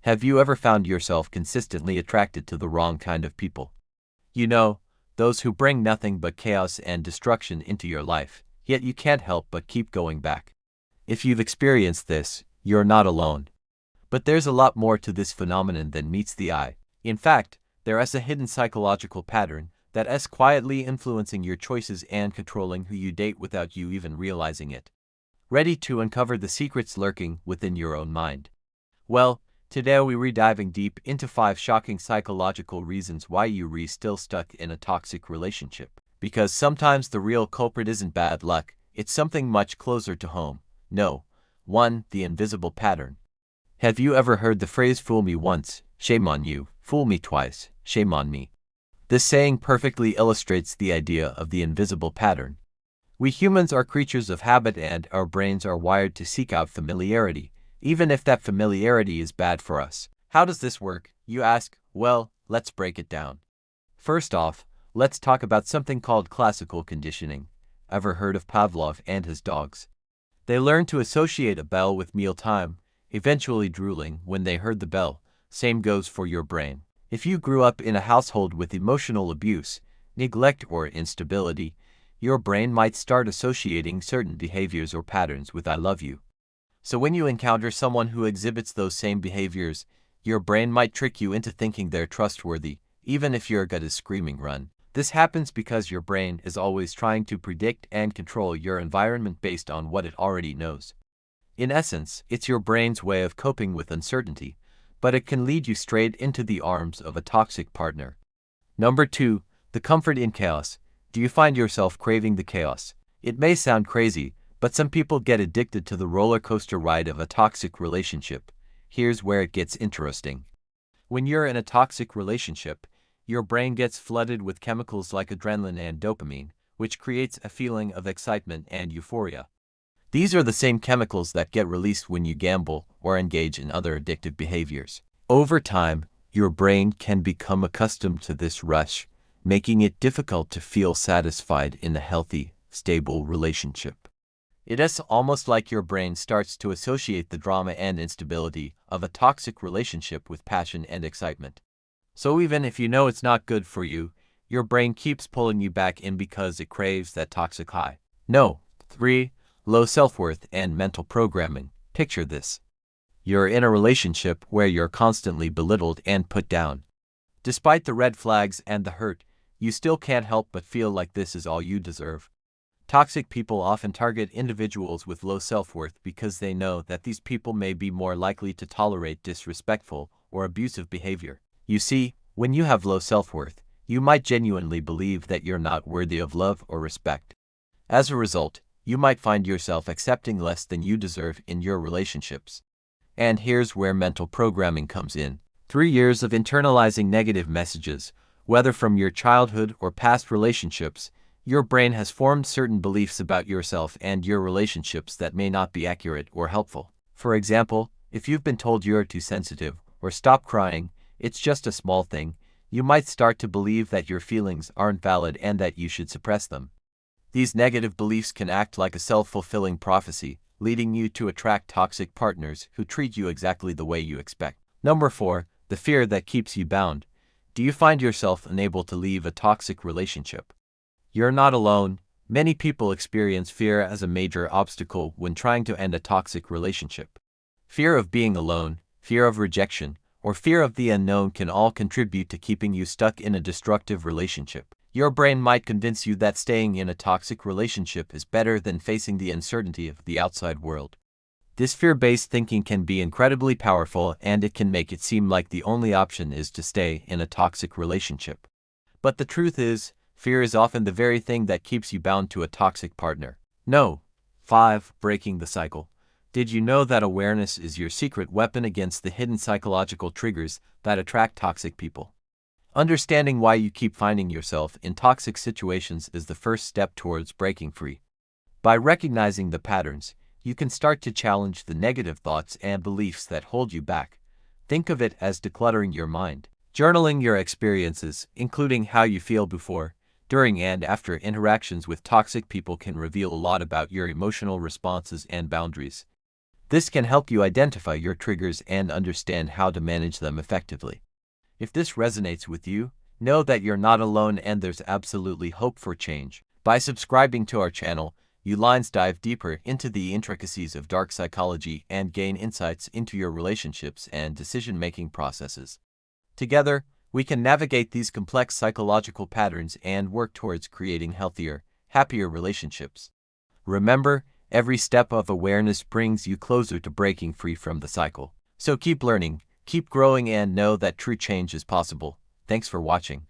Have you ever found yourself consistently attracted to the wrong kind of people? You know, those who bring nothing but chaos and destruction into your life, yet you can't help but keep going back. If you've experienced this, you're not alone. But there's a lot more to this phenomenon than meets the eye. In fact, there is a hidden psychological pattern that is quietly influencing your choices and controlling who you date without you even realizing it. Ready to uncover the secrets lurking within your own mind? Well, today we're diving deep into 5 shocking psychological reasons why you're still stuck in a toxic relationship. Because sometimes the real culprit isn't bad luck, it's something much closer to home. No. 1. The invisible pattern. Have you ever heard the phrase "fool me once, shame on you, fool me twice, shame on me"? This saying perfectly illustrates the idea of the invisible pattern. We humans are creatures of habit and our brains are wired to seek out familiarity, even if that familiarity is bad for us. How does this work, you ask? Well, let's break it down. First off, let's talk about something called classical conditioning. Ever heard of Pavlov and his dogs? They learned to associate a bell with mealtime, eventually drooling when they heard the bell. Same goes for your brain. If you grew up in a household with emotional abuse, neglect, or instability, your brain might start associating certain behaviors or patterns with "I love you." So when you encounter someone who exhibits those same behaviors, your brain might trick you into thinking they're trustworthy, even if your gut is screaming run. This happens because your brain is always trying to predict and control your environment based on what it already knows. In essence, it's your brain's way of coping with uncertainty, but it can lead you straight into the arms of a toxic partner. Number 2. The comfort in chaos. Do you find yourself craving the chaos? It may sound crazy, but some people get addicted to the roller coaster ride of a toxic relationship. Here's where it gets interesting. When you're in a toxic relationship, your brain gets flooded with chemicals like adrenaline and dopamine, which creates a feeling of excitement and euphoria. These are the same chemicals that get released when you gamble or engage in other addictive behaviors. Over time, your brain can become accustomed to this rush, making it difficult to feel satisfied in a healthy, stable relationship. It is almost like your brain starts to associate the drama and instability of a toxic relationship with passion and excitement. So even if you know it's not good for you, your brain keeps pulling you back in because it craves that toxic high. No. 3. Low self-worth and mental programming. Picture this. You're in a relationship where you're constantly belittled and put down. Despite the red flags and the hurt, you still can't help but feel like this is all you deserve. Toxic people often target individuals with low self-worth because they know that these people may be more likely to tolerate disrespectful or abusive behavior. You see, when you have low self-worth, you might genuinely believe that you're not worthy of love or respect. As a result, you might find yourself accepting less than you deserve in your relationships. And here's where mental programming comes in. 3 years of internalizing negative messages, whether from your childhood or past relationships, your brain has formed certain beliefs about yourself and your relationships that may not be accurate or helpful. For example, if you've been told you're too sensitive or stop crying, it's just a small thing, you might start to believe that your feelings aren't valid and that you should suppress them. These negative beliefs can act like a self-fulfilling prophecy, leading you to attract toxic partners who treat you exactly the way you expect. Number 4. The fear that keeps you bound. Do you find yourself unable to leave a toxic relationship? You're not alone. Many people experience fear as a major obstacle when trying to end a toxic relationship. Fear of being alone, fear of rejection, or fear of the unknown can all contribute to keeping you stuck in a destructive relationship. Your brain might convince you that staying in a toxic relationship is better than facing the uncertainty of the outside world. This fear-based thinking can be incredibly powerful, and it can make it seem like the only option is to stay in a toxic relationship. But the truth is, fear is often the very thing that keeps you bound to a toxic partner. No. 5. Breaking the cycle. Did you know that awareness is your secret weapon against the hidden psychological triggers that attract toxic people? Understanding why you keep finding yourself in toxic situations is the first step towards breaking free. By recognizing the patterns, you can start to challenge the negative thoughts and beliefs that hold you back. Think of it as decluttering your mind. Journaling your experiences, including how you feel before, during, and after interactions with toxic people, can reveal a lot about your emotional responses and boundaries. This can help you identify your triggers and understand how to manage them effectively. If this resonates with you, know that you're not alone and there's absolutely hope for change. By subscribing to our channel, you lines dive deeper into the intricacies of dark psychology and gain insights into your relationships and decision-making processes. Together, we can navigate these complex psychological patterns and work towards creating healthier, happier relationships. Remember, every step of awareness brings you closer to breaking free from the cycle. So keep learning, keep growing, and know that true change is possible. Thanks for watching.